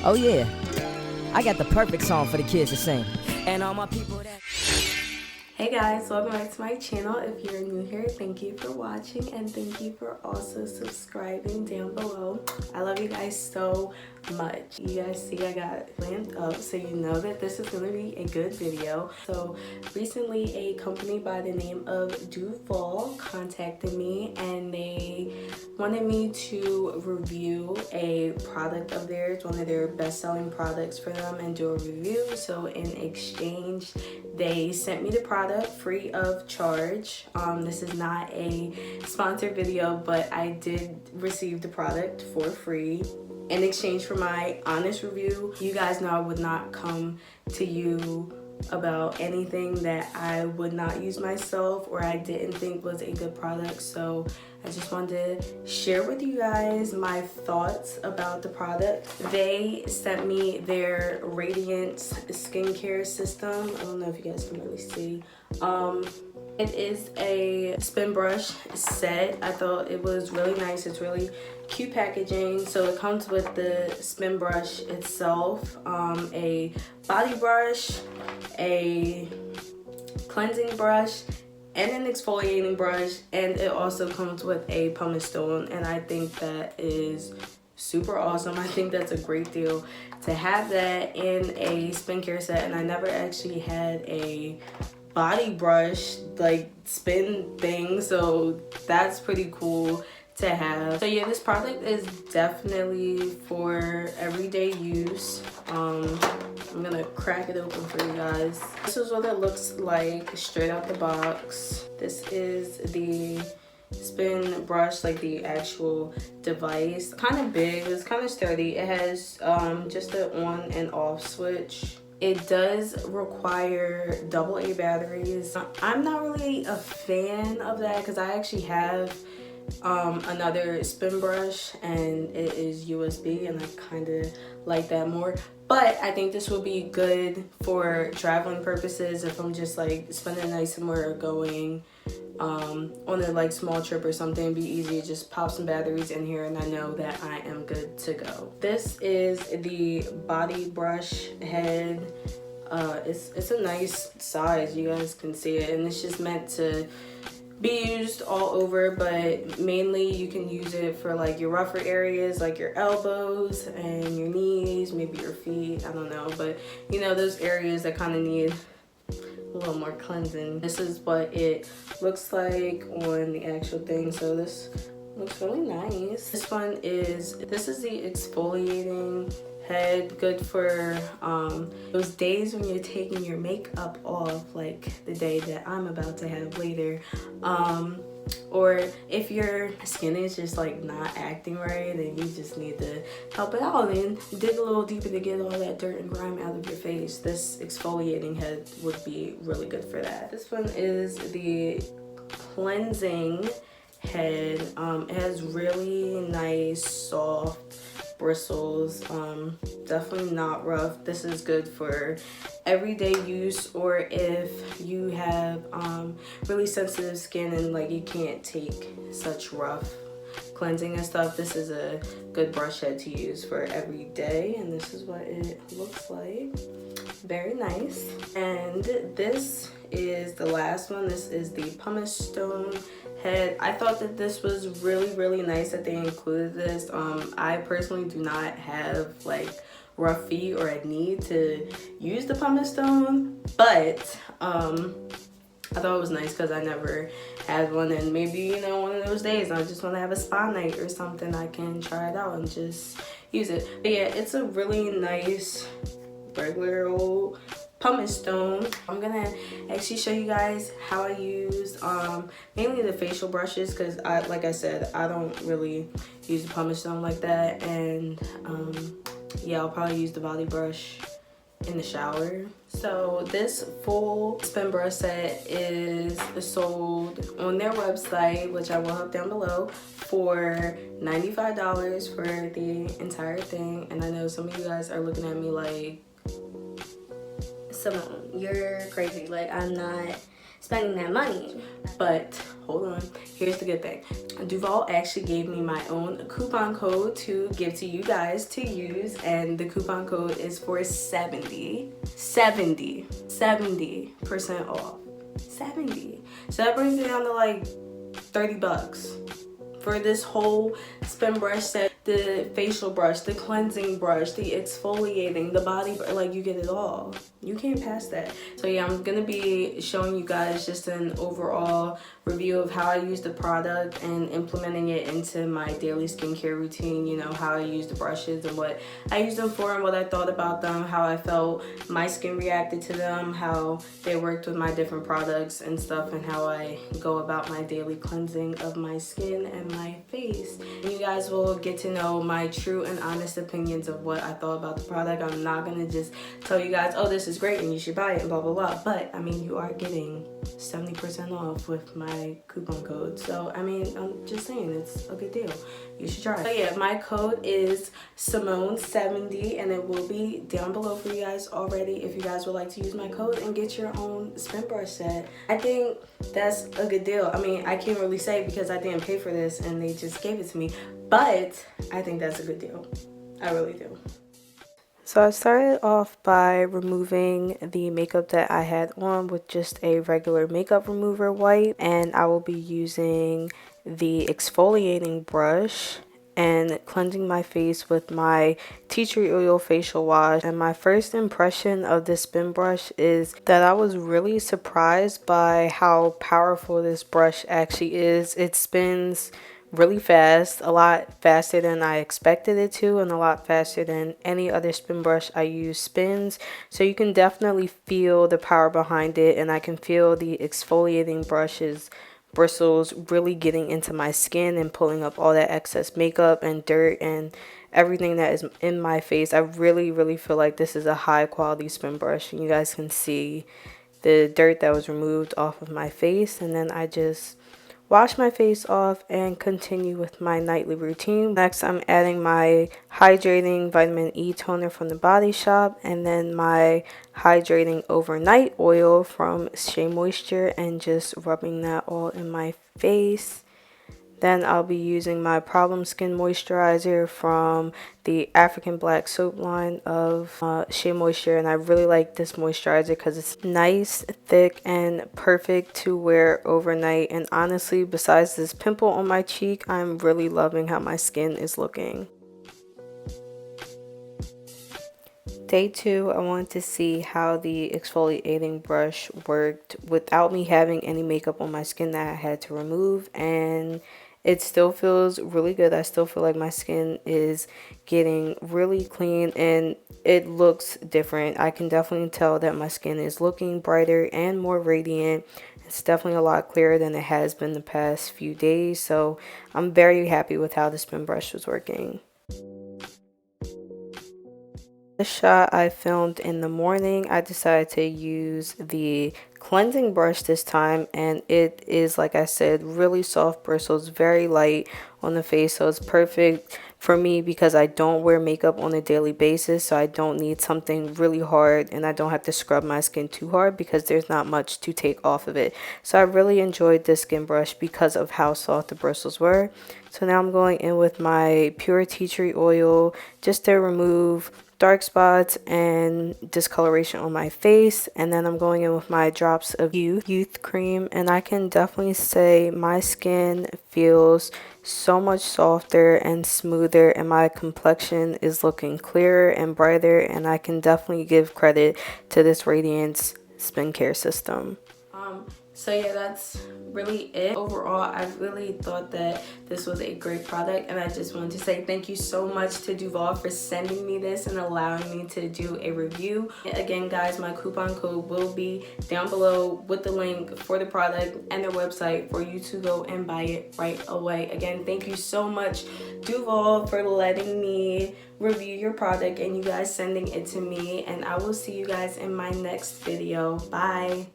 Oh yeah, I got the perfect song for the kids to sing. And all my people that... Hey guys, welcome back to my channel. If you're new here, thank you for watching and thank you for also subscribing down below. I love you guys so much. You guys see I got lamped up, so you know that this is gonna be a good video. So recently a company by the name of Duvolle contacted me and they wanted me to review a product of theirs, one of their best-selling products for them, and do a review. So in exchange, they sent me the product free of charge. This is not a sponsored video, but I did receive the product for free in exchange for my honest review. You guys know I would not come to you about anything that I would not use myself or I didn't think was a good product. So I just wanted to share with you guys my thoughts about the product. They sent me their Radiance Skincare System. I don't know if you guys can really see. It is a spin brush set. I thought it was really nice. It's really cute packaging. So it comes with the spin brush itself, a body brush, a cleansing brush, and an exfoliating brush, and it also comes with a pumice stone, and I think that is super awesome. I think that's a great deal to have that in a skincare set, and I never actually had a body brush like spin thing, so that's pretty cool to have. So yeah, this product is definitely for everyday use. I'm gonna crack it open for you guys. This is what it looks like straight out the box. This is the spin brush, like the actual device. Kind of big, it's kind of sturdy. It has just an on and off switch. It does require AA batteries. I'm not really a fan of that because I actually have another spin brush and it is USB, and I kind of like that more. But I think this will be good for traveling purposes if I'm just like spending the night somewhere or going on a like small trip or something. It'd be easy to just pop some batteries in here and I know that I am good to go. This is the body brush head. It's a nice size, you guys can see it, and it's just meant to be used all over, but mainly you can use it for like your rougher areas like your elbows and your knees, maybe your feet, I don't know, but you know, those areas that kind of need a little more cleansing. This is what it looks like on the actual thing, so this looks really nice. This is the exfoliating head, good for those days when you're taking your makeup off, like the day that I'm about to have later, or if your skin is just like not acting right and you just need to help it out and dig a little deeper to get all that dirt and grime out of your face. This exfoliating head would be really good for that. This one is the cleansing head. It has really nice soft bristles, definitely not rough. This is good for everyday use, or if you have really sensitive skin and like you can't take such rough cleansing and stuff. This is a good brush head to use for every day, and this is what it looks like. Very nice. And this is the last one. This is the pumice stone head. I thought that this was really nice that they included this. I personally do not have like rough feet or a need to use the pumice stone, but I thought it was nice because I never had one, and maybe, you know, one of those days I just want to have a spa night or something, I can try it out and just use it. But yeah, it's a really nice regular old pumice stone. I'm gonna actually show you guys how I use mainly the facial brushes, because like I said, I don't really use the pumice stone like that, and yeah, I'll probably use the body brush in the shower. So this full spin brush set is sold on their website, which I will have down below, for $95 for the entire thing. And I know some of you guys are looking at me like, Simone, you're crazy, like I'm not spending that money. But hold on, here's the good thing. Duvolle actually gave me my own coupon code to give to you guys to use, and the coupon code is for 70% off. 70. So that brings it down to like $30 for this whole spin brush set, the facial brush, the cleansing brush, the exfoliating, the body, like you get it all. You can't pass that. So yeah, I'm gonna be showing you guys just an overall review of how I use the product and implementing it into my daily skincare routine. You know, how I use the brushes and what I use them for and what I thought about them, how I felt my skin reacted to them, how they worked with my different products and stuff, and how I go about my daily cleansing of my skin and my face. And you guys will get to know my true and honest opinions of what I thought about the product. I'm not gonna just tell you guys, oh, this is great and you should buy it and blah blah blah, but I mean, you are getting 70% off with my coupon code. So I mean, I'm just saying, it's a good deal. You should try it. So yeah, my code is Simone70, and it will be down below for you guys already if you guys would like to use my code and get your own spin brush set. I think that's a good deal. I mean, I can't really say because I didn't pay for this and they just gave it to me, but I think that's a good deal. I really do. So I started off by removing the makeup that I had on with just a regular makeup remover wipe, and I will be using the exfoliating brush and cleansing my face with my tea tree oil facial wash. And my first impression of this spin brush is that I was really surprised by how powerful this brush actually is. It spins really fast, a lot faster than I expected it to, and a lot faster than any other spin brush I use spins. So you can definitely feel the power behind it, and I can feel the exfoliating brushes bristles really getting into my skin and pulling up all that excess makeup and dirt and everything that is in my face. I really feel like this is a high quality spin brush, and you guys can see the dirt that was removed off of my face. And then I just wash my face off and continue with my nightly routine. Next, I'm adding my hydrating vitamin E toner from the Body Shop, and then my hydrating overnight oil from Shea Moisture, and just rubbing that all in my face. Then I'll be using my Problem Skin Moisturizer from the African Black soap line of Shea Moisture. And I really like this moisturizer because it's nice, thick, and perfect to wear overnight. And honestly, besides this pimple on my cheek, I'm really loving how my skin is looking. Day 2, I wanted to see how the exfoliating brush worked without me having any makeup on my skin that I had to remove, and it still feels really good. I still feel like my skin is getting really clean and it looks different. I can definitely tell that my skin is looking brighter and more radiant. It's definitely a lot clearer than it has been the past few days, so I'm very happy with how the spin brush was working. This shot I filmed in the morning. I decided to use the cleansing brush this time, and it is, like I said, really soft bristles, very light on the face, so it's perfect for me because I don't wear makeup on a daily basis, so I don't need something really hard, and I don't have to scrub my skin too hard because there's not much to take off of it. So I really enjoyed this skin brush because of how soft the bristles were. So now I'm going in with my pure tea tree oil just to remove dark spots and discoloration on my face, and then I'm going in with my drops of youth cream, and I can definitely say my skin feels so much softer and smoother, and my complexion is looking clearer and brighter, and I can definitely give credit to this Radiance Spin-Care System. So yeah, that's really it. Overall, I really thought that this was a great product, and I just wanted to say thank you so much to Duvolle for sending me this and allowing me to do a review. Again, guys, my coupon code will be down below with the link for the product and their website for you to go and buy it right away. Again, thank you so much, Duvolle, for letting me review your product and you guys sending it to me, and I will see you guys in my next video. Bye.